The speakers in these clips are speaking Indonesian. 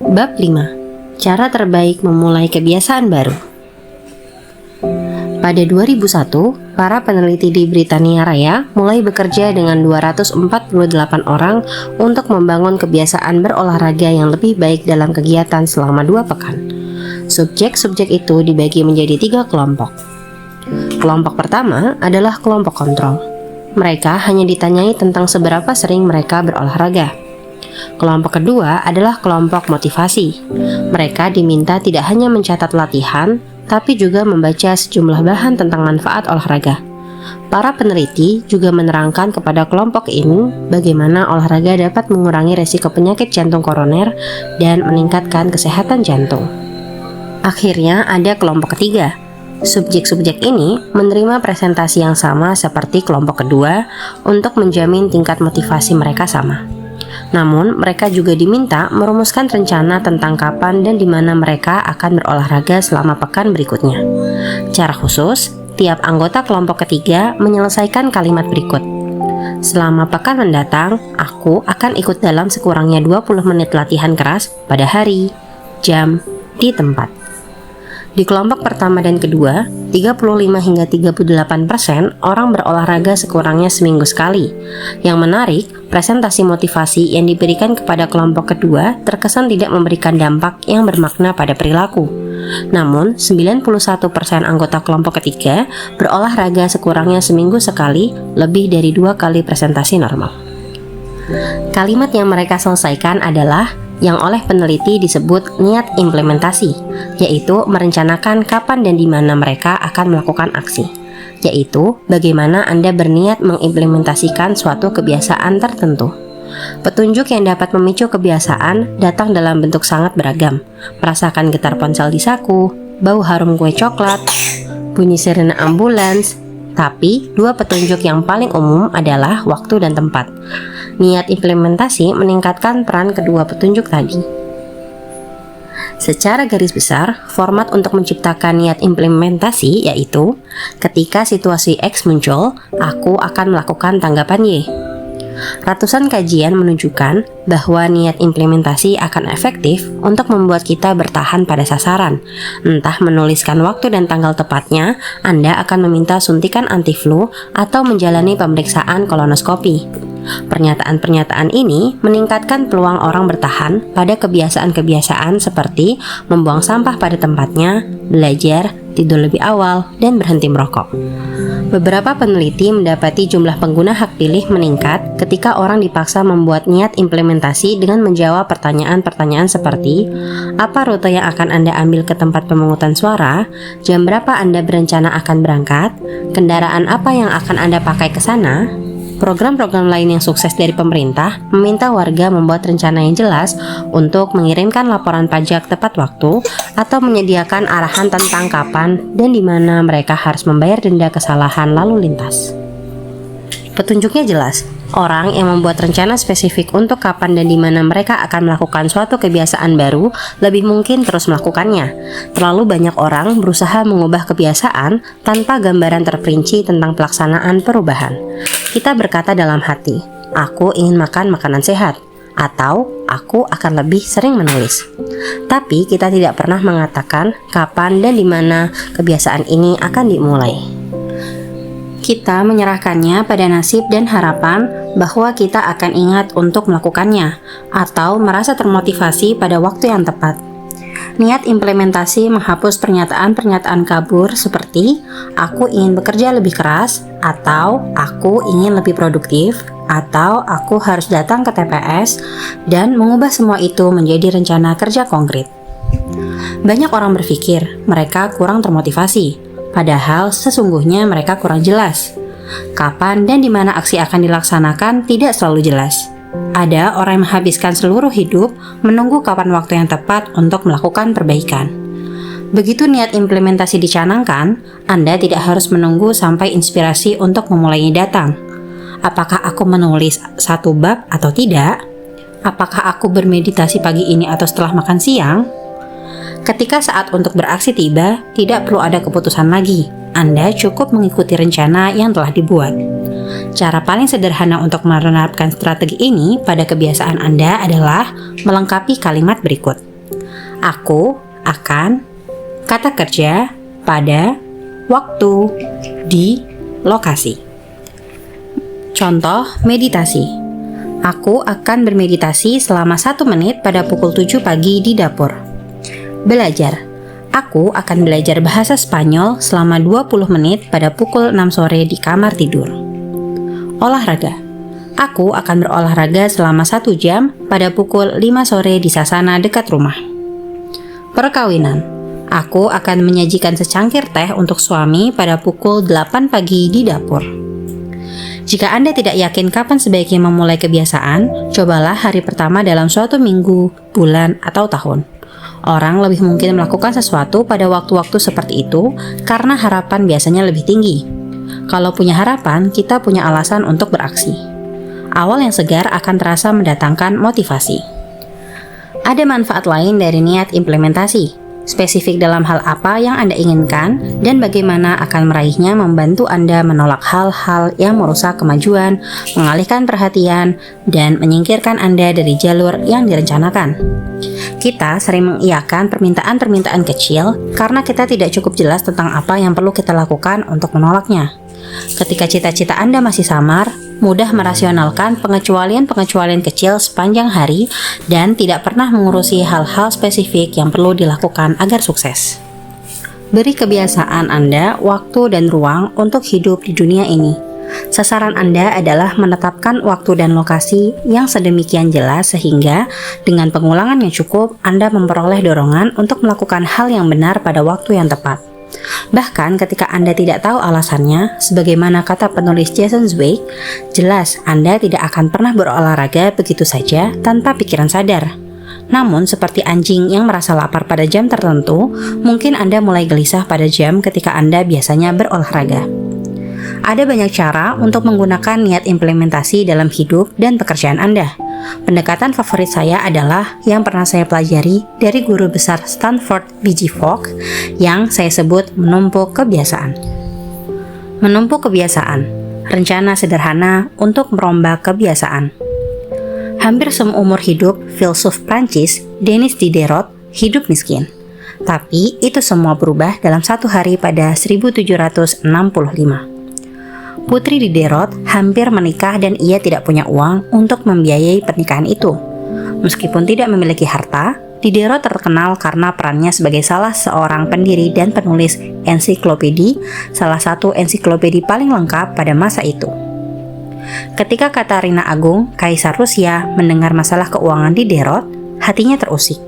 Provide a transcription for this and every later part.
Bab 5. Cara terbaik memulai kebiasaan baru. Pada 2001, para peneliti di Britania Raya mulai bekerja dengan 248 orang untuk membangun kebiasaan berolahraga yang lebih baik dalam kegiatan selama 2 pekan. Subjek-subjek itu dibagi menjadi 3 kelompok. Kelompok pertama adalah kelompok kontrol. Mereka hanya ditanyai tentang seberapa sering mereka berolahraga. Kelompok kedua adalah kelompok motivasi. Mereka diminta tidak hanya mencatat latihan, tapi juga membaca sejumlah bahan tentang manfaat olahraga. Para peneliti juga menerangkan kepada kelompok ini bagaimana olahraga dapat mengurangi resiko penyakit jantung koroner dan meningkatkan kesehatan jantung. Akhirnya ada kelompok ketiga. Subjek-subjek ini menerima presentasi yang sama seperti kelompok kedua untuk menjamin tingkat motivasi mereka sama. Namun, mereka juga diminta merumuskan rencana tentang kapan dan di mana mereka akan berolahraga selama pekan berikutnya. Cara khusus, tiap anggota kelompok ketiga menyelesaikan kalimat berikut. Selama pekan mendatang, aku akan ikut dalam sekurangnya 20 menit latihan keras pada hari, jam, di tempat. Di kelompok pertama dan kedua, 35 hingga 38% orang berolahraga sekurangnya seminggu sekali. Yang menarik, presentasi motivasi yang diberikan kepada kelompok kedua terkesan tidak memberikan dampak yang bermakna pada perilaku. Namun, 91% anggota kelompok ketiga berolahraga sekurangnya seminggu sekali, lebih dari 2 kali presentasi normal. Kalimat yang mereka selesaikan adalah yang oleh peneliti disebut niat implementasi, yaitu merencanakan kapan dan di mana mereka akan melakukan aksi, yaitu bagaimana Anda berniat mengimplementasikan suatu kebiasaan tertentu. Petunjuk yang dapat memicu kebiasaan datang dalam bentuk sangat beragam. Merasakan getar ponsel di saku, bau harum kue coklat, bunyi sirene ambulans. Tapi, 2 petunjuk yang paling umum adalah waktu dan tempat. Niat implementasi meningkatkan peran kedua petunjuk tadi. Secara garis besar, format untuk menciptakan niat implementasi yaitu ketika situasi X muncul, aku akan melakukan tanggapan Y. Ratusan kajian menunjukkan bahwa niat implementasi akan efektif untuk membuat kita bertahan pada sasaran. Entah menuliskan waktu dan tanggal tepatnya, Anda akan meminta suntikan anti-flu atau menjalani pemeriksaan kolonoskopi. Pernyataan-pernyataan ini meningkatkan peluang orang bertahan pada kebiasaan-kebiasaan seperti membuang sampah pada tempatnya, belajar, tidur lebih awal, dan berhenti merokok. Beberapa peneliti mendapati jumlah pengguna hak pilih meningkat ketika orang dipaksa membuat niat implementasi dengan menjawab pertanyaan-pertanyaan seperti apa rute yang akan Anda ambil ke tempat pemungutan suara, jam berapa Anda berencana akan berangkat, kendaraan apa yang akan Anda pakai ke sana. Program-program lain yang sukses dari pemerintah meminta warga membuat rencana yang jelas untuk mengirimkan laporan pajak tepat waktu atau menyediakan arahan tentang kapan dan di mana mereka harus membayar denda kesalahan lalu lintas. Petunjuknya jelas. Orang yang membuat rencana spesifik untuk kapan dan di mana mereka akan melakukan suatu kebiasaan baru lebih mungkin terus melakukannya. Terlalu banyak orang berusaha mengubah kebiasaan tanpa gambaran terperinci tentang pelaksanaan perubahan. Kita berkata dalam hati, aku ingin makan makanan sehat, atau aku akan lebih sering menulis. Tapi kita tidak pernah mengatakan kapan dan di mana kebiasaan ini akan dimulai. Kita menyerahkannya pada nasib dan harapan bahwa kita akan ingat untuk melakukannya atau merasa termotivasi pada waktu yang tepat. Niat implementasi menghapus pernyataan-pernyataan kabur seperti aku ingin bekerja lebih keras, atau aku ingin lebih produktif, atau aku harus datang ke TPS, dan mengubah semua itu menjadi rencana kerja konkret. Banyak orang berpikir mereka kurang termotivasi, padahal sesungguhnya mereka kurang jelas. Kapan dan di mana aksi akan dilaksanakan tidak selalu jelas. Ada orang yang menghabiskan seluruh hidup menunggu kapan waktu yang tepat untuk melakukan perbaikan. Begitu niat implementasi dicanangkan, Anda tidak harus menunggu sampai inspirasi untuk memulainya datang. Apakah aku menulis 1 bab atau tidak? Apakah aku bermeditasi pagi ini atau setelah makan siang? Ketika saat untuk beraksi tiba, tidak perlu ada keputusan lagi. Anda cukup mengikuti rencana yang telah dibuat. Cara paling sederhana untuk menerapkan strategi ini pada kebiasaan Anda adalah melengkapi kalimat berikut. Aku akan, kata kerja, pada, waktu, di, lokasi. Contoh meditasi. Aku akan bermeditasi selama 1 menit pada pukul 7 pagi di dapur. Belajar. Aku akan belajar bahasa Spanyol selama 20 menit pada pukul 6 sore di kamar tidur. Olahraga. Aku akan berolahraga selama 1 jam pada pukul 5 sore di sasana dekat rumah. Perkawinan. Aku akan menyajikan secangkir teh untuk suami pada pukul 8 pagi di dapur. Jika Anda tidak yakin kapan sebaiknya memulai kebiasaan, cobalah hari pertama dalam suatu minggu, bulan, atau tahun. Orang lebih mungkin melakukan sesuatu pada waktu-waktu seperti itu karena harapan biasanya lebih tinggi. Kalau punya harapan, kita punya alasan untuk beraksi. Awal yang segar akan terasa mendatangkan motivasi. Ada manfaat lain dari niat implementasi. Spesifik dalam hal apa yang Anda inginkan dan bagaimana akan meraihnya membantu Anda menolak hal-hal yang merusak kemajuan, mengalihkan perhatian, dan menyingkirkan Anda dari jalur yang direncanakan. Kita sering mengiyakan permintaan-permintaan kecil karena kita tidak cukup jelas tentang apa yang perlu kita lakukan untuk menolaknya. Ketika cita-cita Anda masih samar, mudah merasionalkan pengecualian-pengecualian kecil sepanjang hari dan tidak pernah mengurusi hal-hal spesifik yang perlu dilakukan agar sukses. Beri kebiasaan Anda waktu dan ruang untuk hidup di dunia ini. Sasaran Anda adalah menetapkan waktu dan lokasi yang sedemikian jelas sehingga dengan pengulangan yang cukup, Anda memperoleh dorongan untuk melakukan hal yang benar pada waktu yang tepat. Bahkan ketika Anda tidak tahu alasannya, sebagaimana kata penulis Jason Zweig, jelas Anda tidak akan pernah berolahraga begitu saja tanpa pikiran sadar. Namun seperti anjing yang merasa lapar pada jam tertentu, mungkin Anda mulai gelisah pada jam ketika Anda biasanya berolahraga. Ada banyak cara untuk menggunakan niat implementasi dalam hidup dan pekerjaan Anda. Pendekatan favorit saya adalah yang pernah saya pelajari dari guru besar Stanford B.G. Fogg yang saya sebut menumpuk kebiasaan. Menumpuk kebiasaan, rencana sederhana untuk merombak kebiasaan. Hampir seumur hidup, filsuf Prancis Denis Diderot hidup miskin. Tapi itu semua berubah dalam 1 hari pada 1765. Putri Diderot hampir menikah dan ia tidak punya uang untuk membiayai pernikahan itu. Meskipun tidak memiliki harta, Diderot terkenal karena perannya sebagai salah seorang pendiri dan penulis ensiklopedi, salah satu ensiklopedi paling lengkap pada masa itu. Ketika Katarina Agung, Kaisar Rusia, mendengar masalah keuangan Diderot, hatinya terusik.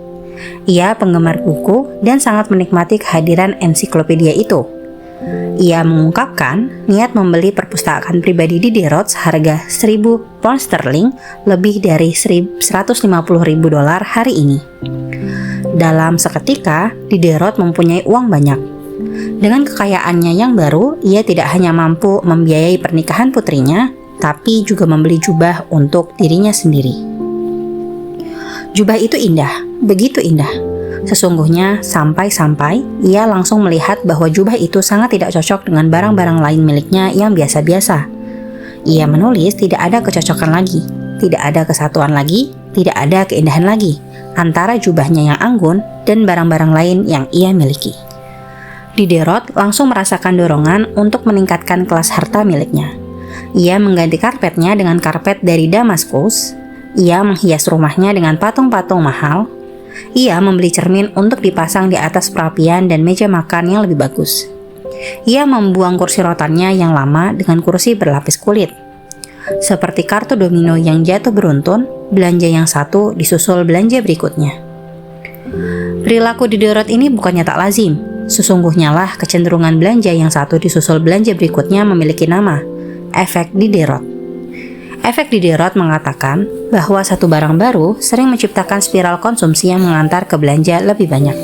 Ia penggemar buku dan sangat menikmati kehadiran ensiklopedia itu. Ia mengungkapkan niat membeli perpustakaan pribadi Diderot seharga 1.000 pound sterling, lebih dari $150.000 hari ini. Dalam seketika, Diderot mempunyai uang banyak. Dengan kekayaannya yang baru, ia tidak hanya mampu membiayai pernikahan putrinya, tapi juga membeli jubah untuk dirinya sendiri. Jubah itu indah, begitu indah. Sesungguhnya sampai-sampai ia langsung melihat bahwa jubah itu sangat tidak cocok dengan barang-barang lain miliknya yang biasa-biasa. Ia menulis tidak ada kecocokan lagi, tidak ada kesatuan lagi, tidak ada keindahan lagi antara jubahnya yang anggun dan barang-barang lain yang ia miliki. Diderot langsung merasakan dorongan untuk meningkatkan kelas harta miliknya. Ia mengganti karpetnya dengan karpet dari Damaskus. Ia menghias rumahnya dengan patung-patung mahal. Ia membeli cermin untuk dipasang di atas perapian dan meja makan yang lebih bagus. Ia membuang kursi rotannya yang lama dengan kursi berlapis kulit. Seperti kartu domino yang jatuh beruntun, belanja yang satu disusul belanja berikutnya. Perilaku Diderot ini bukannya tak lazim. Sesungguhnya lah kecenderungan belanja yang satu disusul belanja berikutnya memiliki nama, efek Diderot. Efek Diderot mengatakan bahwa satu barang baru sering menciptakan spiral konsumsi yang mengantar ke belanja lebih banyak.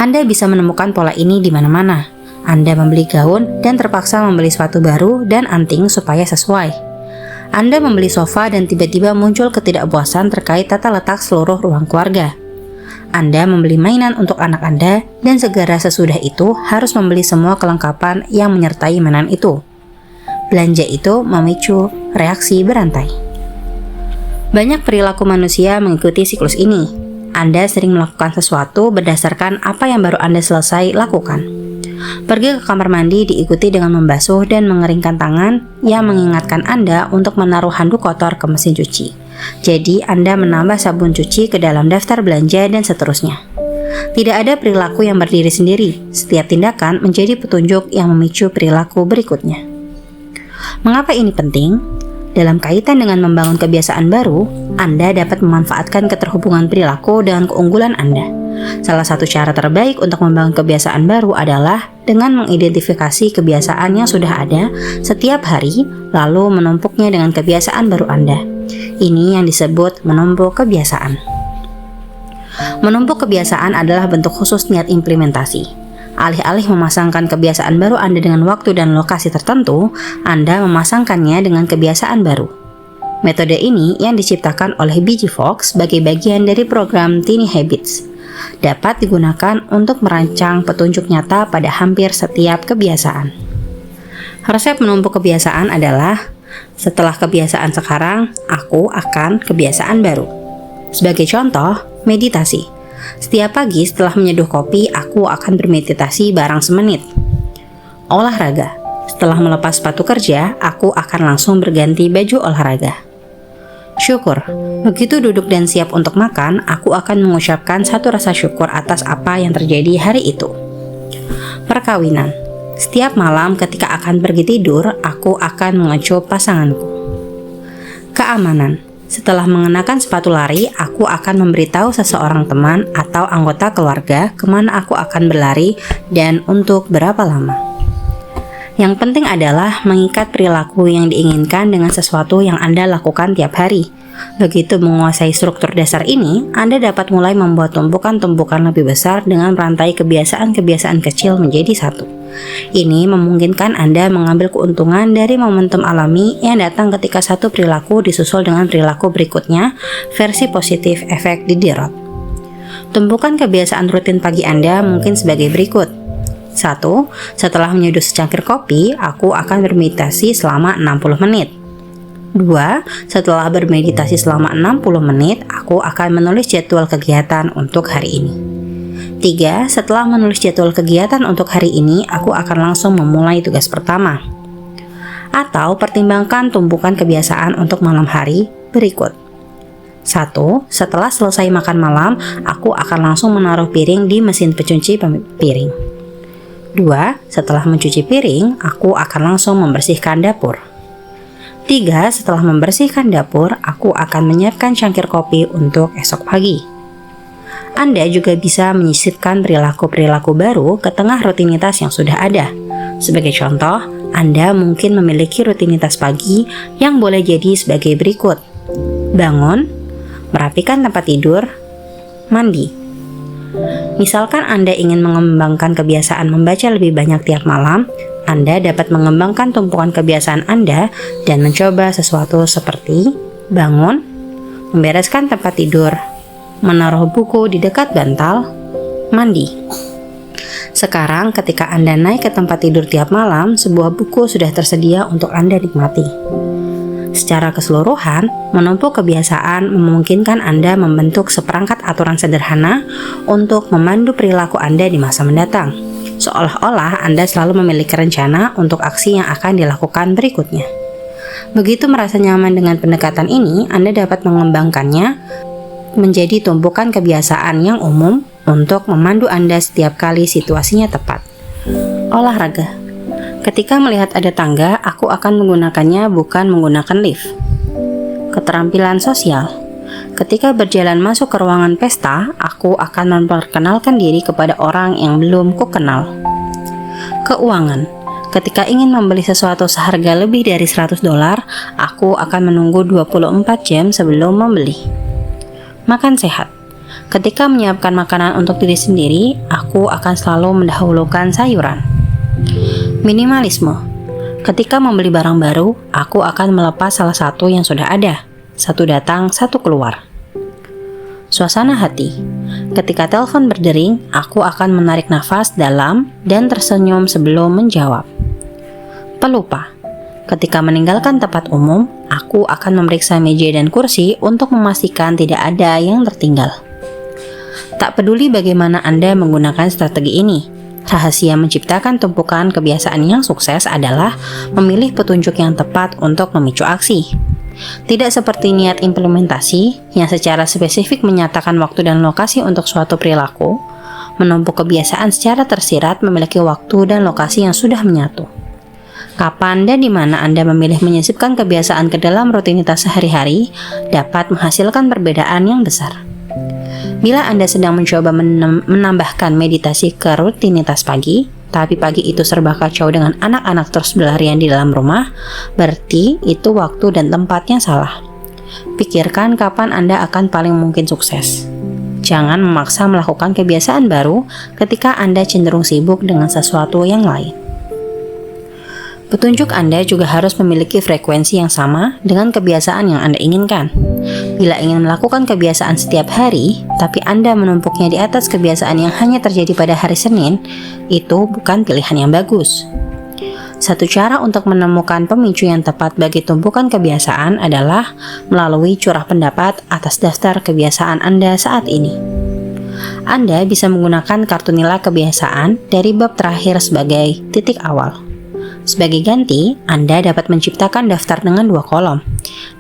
Anda bisa menemukan pola ini di mana-mana. Anda membeli gaun dan terpaksa membeli sepatu baru dan anting supaya sesuai. Anda membeli sofa dan tiba-tiba muncul ketidakpuasan terkait tata letak seluruh ruang keluarga. Anda membeli mainan untuk anak Anda dan segera sesudah itu harus membeli semua kelengkapan yang menyertai mainan itu. Belanja itu memicu reaksi berantai. Banyak perilaku manusia mengikuti siklus ini. Anda sering melakukan sesuatu berdasarkan apa yang baru Anda selesai lakukan. Pergi ke kamar mandi diikuti dengan membasuh dan mengeringkan tangan yang mengingatkan Anda untuk menaruh handuk kotor ke mesin cuci. Jadi, Anda menambah sabun cuci ke dalam daftar belanja dan seterusnya. Tidak ada perilaku yang berdiri sendiri. Setiap tindakan menjadi petunjuk yang memicu perilaku berikutnya. Mengapa ini penting? Dalam kaitan dengan membangun kebiasaan baru, Anda dapat memanfaatkan keterhubungan perilaku dengan keunggulan Anda. Salah satu cara terbaik untuk membangun kebiasaan baru adalah dengan mengidentifikasi kebiasaan yang sudah ada setiap hari, lalu menumpuknya dengan kebiasaan baru Anda. Ini yang disebut menumpuk kebiasaan. Menumpuk kebiasaan adalah bentuk khusus niat implementasi. Alih-alih memasangkan kebiasaan baru Anda dengan waktu dan lokasi tertentu, Anda memasangkannya dengan kebiasaan baru. Metode ini yang diciptakan oleh B.G. Fogg sebagai bagian dari program Tiny Habits, dapat digunakan untuk merancang petunjuk nyata pada hampir setiap kebiasaan. Resep menumpuk kebiasaan adalah, setelah kebiasaan sekarang, aku akan kebiasaan baru. Sebagai contoh, meditasi. Setiap pagi setelah menyeduh kopi, aku akan bermeditasi barang semenit. Olahraga. Setelah melepas sepatu kerja, aku akan langsung berganti baju olahraga. Syukur. Begitu duduk dan siap untuk makan, aku akan mengucapkan satu rasa syukur atas apa yang terjadi hari itu. Perkawinan. Setiap malam ketika akan pergi tidur, aku akan mengecup pasanganku. Keamanan. Setelah mengenakan sepatu lari, aku akan memberitahu seseorang teman atau anggota keluarga kemana aku akan berlari dan untuk berapa lama. Yang penting adalah mengikat perilaku yang diinginkan dengan sesuatu yang Anda lakukan tiap hari. Begitu menguasai struktur dasar ini, Anda dapat mulai membuat tumpukan-tumpukan lebih besar dengan merantai kebiasaan-kebiasaan kecil menjadi satu. Ini memungkinkan Anda mengambil keuntungan dari momentum alami yang datang ketika satu perilaku disusul dengan perilaku berikutnya, versi positif efek Diderot. Tumpukan kebiasaan rutin pagi Anda mungkin sebagai berikut. 1. Setelah menyeduh secangkir kopi, aku akan bermeditasi selama 60 menit. 2. Setelah bermeditasi selama 60 menit, aku akan menulis jadwal kegiatan untuk hari ini. 3. Setelah menulis jadwal kegiatan untuk hari ini, aku akan langsung memulai tugas pertama. Atau pertimbangkan tumpukan kebiasaan untuk malam hari berikut. 1. Setelah selesai makan malam, aku akan langsung menaruh piring di mesin pencuci piring. 2. Setelah mencuci piring, aku akan langsung membersihkan dapur. 3. Setelah membersihkan dapur, aku akan menyiapkan cangkir kopi untuk esok pagi. Anda juga bisa menyisipkan perilaku-perilaku baru ke tengah rutinitas yang sudah ada. Sebagai contoh, Anda mungkin memiliki rutinitas pagi yang boleh jadi sebagai berikut. Bangun, merapikan tempat tidur, mandi. Misalkan Anda ingin mengembangkan kebiasaan membaca lebih banyak tiap malam, Anda dapat mengembangkan tumpukan kebiasaan Anda dan mencoba sesuatu seperti bangun, membereskan tempat tidur, menaruh buku di dekat bantal, mandi. Sekarang ketika Anda naik ke tempat tidur tiap malam, sebuah buku sudah tersedia untuk Anda nikmati. Secara keseluruhan, menumpuk kebiasaan memungkinkan Anda membentuk seperangkat aturan sederhana untuk memandu perilaku Anda di masa mendatang. Seolah-olah Anda selalu memiliki rencana untuk aksi yang akan dilakukan berikutnya. Begitu merasa nyaman dengan pendekatan ini, Anda dapat mengembangkannya menjadi tumpukan kebiasaan yang umum untuk memandu Anda setiap kali situasinya tepat. Olahraga. Ketika melihat ada tangga, aku akan menggunakannya bukan menggunakan lift. Keterampilan sosial. Ketika berjalan masuk ke ruangan pesta, aku akan memperkenalkan diri kepada orang yang belum kukenal. Keuangan. Ketika ingin membeli sesuatu seharga lebih dari $100, aku akan menunggu 24 jam sebelum membeli. Makan sehat. Ketika menyiapkan makanan untuk diri sendiri, aku akan selalu mendahulukan sayuran. Minimalisme. Ketika membeli barang baru, aku akan melepas salah satu yang sudah ada. Satu datang, satu keluar. Suasana hati. Ketika telepon berdering, aku akan menarik nafas dalam dan tersenyum sebelum menjawab. Pelupa. Ketika meninggalkan tempat umum, aku akan memeriksa meja dan kursi untuk memastikan tidak ada yang tertinggal. Tak peduli bagaimana Anda menggunakan strategi ini, rahasia menciptakan tumpukan kebiasaan yang sukses adalah memilih petunjuk yang tepat untuk memicu aksi. Tidak seperti niat implementasi yang secara spesifik menyatakan waktu dan lokasi untuk suatu perilaku, menumpuk kebiasaan secara tersirat memiliki waktu dan lokasi yang sudah menyatu. Kapan dan di mana Anda memilih menyisipkan kebiasaan ke dalam rutinitas sehari-hari dapat menghasilkan perbedaan yang besar. Bila Anda sedang mencoba menambahkan meditasi ke rutinitas pagi, tapi pagi itu serba kacau dengan anak-anak terus berlarian di dalam rumah, berarti itu waktu dan tempatnya salah. Pikirkan kapan Anda akan paling mungkin sukses. Jangan memaksa melakukan kebiasaan baru ketika Anda cenderung sibuk dengan sesuatu yang lain. Petunjuk Anda juga harus memiliki frekuensi yang sama dengan kebiasaan yang Anda inginkan. Bila ingin melakukan kebiasaan setiap hari, tapi Anda menumpuknya di atas kebiasaan yang hanya terjadi pada hari Senin, itu bukan pilihan yang bagus. Satu cara untuk menemukan pemicu yang tepat bagi tumpukan kebiasaan adalah melalui curah pendapat atas daftar kebiasaan Anda saat ini. Anda bisa menggunakan kartu nilai kebiasaan dari bab terakhir sebagai titik awal. Sebagai ganti, Anda dapat menciptakan daftar dengan 2 kolom.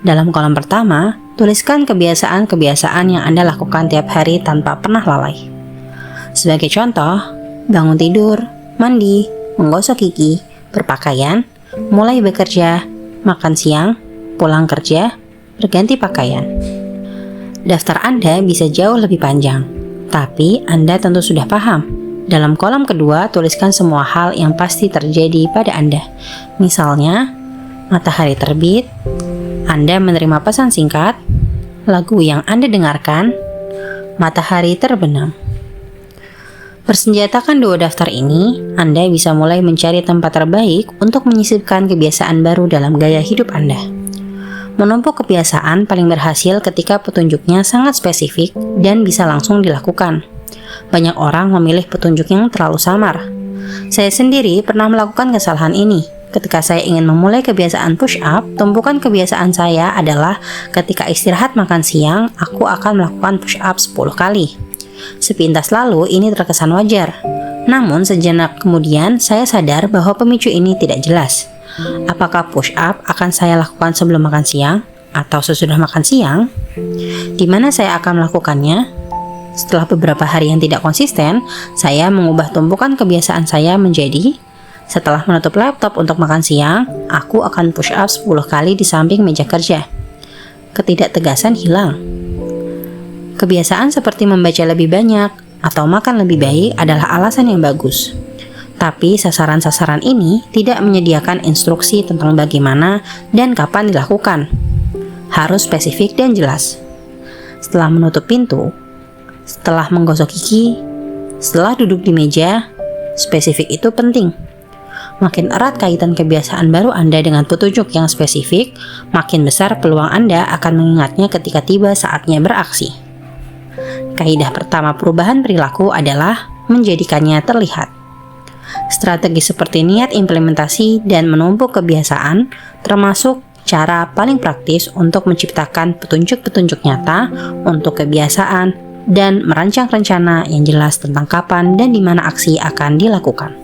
Dalam kolom pertama, tuliskan kebiasaan-kebiasaan yang Anda lakukan tiap hari tanpa pernah lalai. Sebagai contoh, bangun tidur, mandi, menggosok gigi, berpakaian, mulai bekerja, makan siang, pulang kerja, berganti pakaian. Daftar Anda bisa jauh lebih panjang, tapi Anda tentu sudah paham. Dalam kolom kedua, tuliskan semua hal yang pasti terjadi pada Anda. Misalnya, matahari terbit, Anda menerima pesan singkat, lagu yang Anda dengarkan, matahari terbenam. Bersenjatakan 2 daftar ini, Anda bisa mulai mencari tempat terbaik untuk menyisipkan kebiasaan baru dalam gaya hidup Anda. Menumpuk kebiasaan paling berhasil ketika petunjuknya sangat spesifik dan bisa langsung dilakukan. Banyak orang memilih petunjuk yang terlalu samar. Saya sendiri pernah melakukan kesalahan ini. Ketika saya ingin memulai kebiasaan push up, tumpukan kebiasaan saya adalah ketika istirahat makan siang, aku akan melakukan push up 10 kali. Sepintas lalu ini terkesan wajar. Namun sejenak kemudian saya sadar bahwa pemicu ini tidak jelas. Apakah push up akan saya lakukan sebelum makan siang atau sesudah makan siang? Di mana saya akan melakukannya? Setelah beberapa hari yang tidak konsisten, saya mengubah tumpukan kebiasaan saya menjadi setelah menutup laptop untuk makan siang, aku akan push up 10 kali di samping meja kerja. Ketidaktegasan hilang. Kebiasaan seperti membaca lebih banyak atau makan lebih baik adalah alasan yang bagus. Tapi sasaran-sasaran ini tidak menyediakan instruksi tentang bagaimana dan kapan dilakukan. Harus spesifik dan jelas. Setelah menutup pintu, setelah menggosok gigi, setelah duduk di meja, spesifik itu penting. Makin erat kaitan kebiasaan baru Anda dengan petunjuk yang spesifik, makin besar peluang Anda akan mengingatnya ketika tiba saatnya beraksi. Kaidah pertama perubahan perilaku adalah menjadikannya terlihat. Strategi seperti niat implementasi dan menumpuk kebiasaan termasuk cara paling praktis untuk menciptakan petunjuk-petunjuk nyata untuk kebiasaan dan merancang rencana yang jelas tentang kapan dan di mana aksi akan dilakukan.